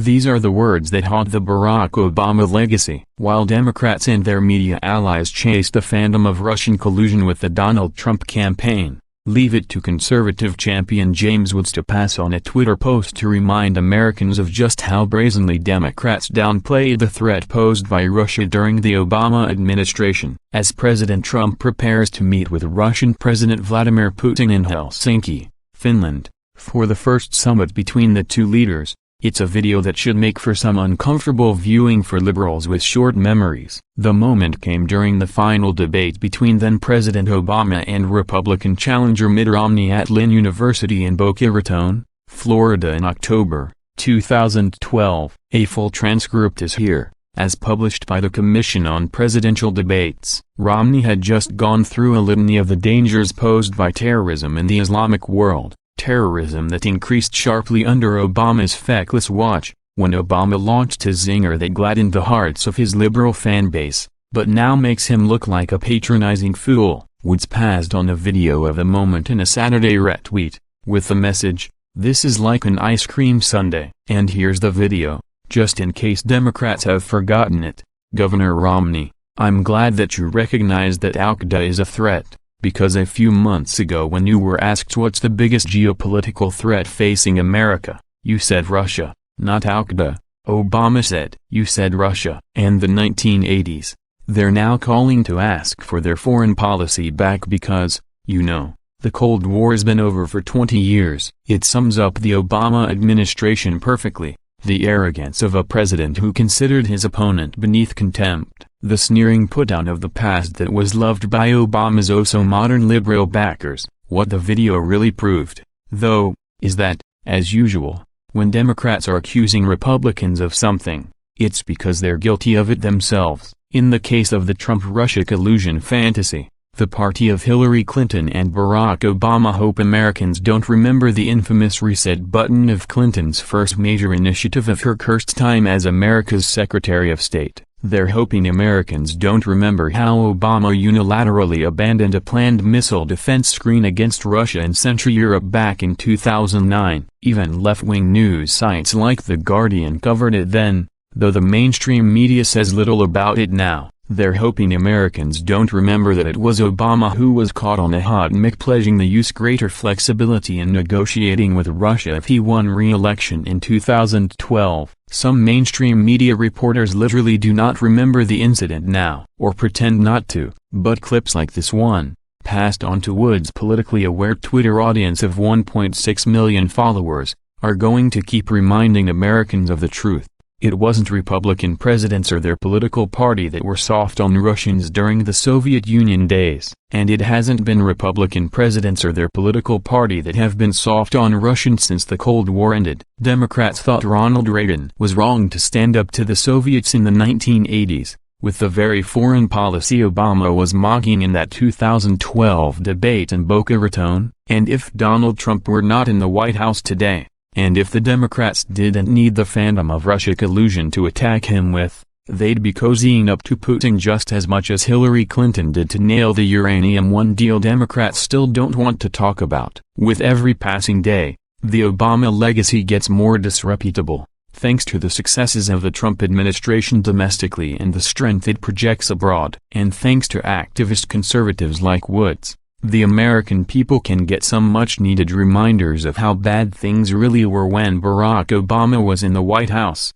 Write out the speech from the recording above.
These are the words that haunt the Barack Obama legacy. While Democrats and their media allies chase the fandom of Russian collusion with the Donald Trump campaign, leave it to conservative champion James Woods to pass on a Twitter post to remind Americans of just how brazenly Democrats downplayed the threat posed by Russia during the Obama administration. As President Trump prepares to meet with Russian President Vladimir Putin in Helsinki, Finland, for the first summit between the two leaders, it's a video that should make for some uncomfortable viewing for liberals with short memories. The moment came during the final debate between then-President Obama and Republican challenger Mitt Romney at Lynne University in Boca Raton, Florida in October 2012. A full transcript is here, as published by the Commission on Presidential Debates. Romney had just gone through a litany of the dangers posed by terrorism in the Islamic world. Terrorism that increased sharply under Obama's feckless watch, when Obama launched his zinger that gladdened the hearts of his liberal fanbase, but now makes him look like a patronizing fool. Woods passed on a video of the moment in a Saturday retweet, with the message, "This is like an ice cream sundae." And here's the video, just in case Democrats have forgotten it. Governor Romney, I'm glad that you recognize that Al-Qaeda is a threat. Because a few months ago when you were asked what's the biggest geopolitical threat facing America, you said Russia, not Al-Qaeda. Obama said, you said Russia. And the 1980s. They're now calling to ask for their foreign policy back because, you know, the Cold War's been over for 20 years. It sums up the Obama administration perfectly. The arrogance of a president who considered his opponent beneath contempt. The sneering put-down of the past that was loved by Obama's oh-so-modern liberal backers. What the video really proved, though, is that, as usual, when Democrats are accusing Republicans of something, it's because they're guilty of it themselves. In the case of the Trump-Russia collusion fantasy, the party of Hillary Clinton and Barack Obama hope Americans don't remember the infamous reset button of Clinton's first major initiative of her cursed time as America's Secretary of State. They're hoping Americans don't remember how Obama unilaterally abandoned a planned missile defense screen against Russia in Central Europe back in 2009. Even left-wing news sites like The Guardian covered it then, though the mainstream media says little about it now. They're hoping Americans don't remember that it was Obama who was caught on a hot mic pledging the U.S. greater flexibility in negotiating with Russia if he won re-election in 2012. Some mainstream media reporters literally do not remember the incident now, or pretend not to, but clips like this one, passed on to Woods' politically aware Twitter audience of 1.6 million followers, are going to keep reminding Americans of the truth. It wasn't Republican presidents or their political party that were soft on Russians during the Soviet Union days. And it hasn't been Republican presidents or their political party that have been soft on Russians since the Cold War ended. Democrats thought Ronald Reagan was wrong to stand up to the Soviets in the 1980s, with the very foreign policy Obama was mocking in that 2012 debate in Boca Raton. And if Donald Trump were not in the White House today, and if the Democrats didn't need the fandom of Russia collusion to attack him with, they'd be cozying up to Putin just as much as Hillary Clinton did to nail the uranium one deal Democrats still don't want to talk about. With every passing day, the Obama legacy gets more disreputable, thanks to the successes of the Trump administration domestically and the strength it projects abroad. And thanks to activist conservatives like Woods, the American people can get some much-needed reminders of how bad things really were when Barack Obama was in the White House.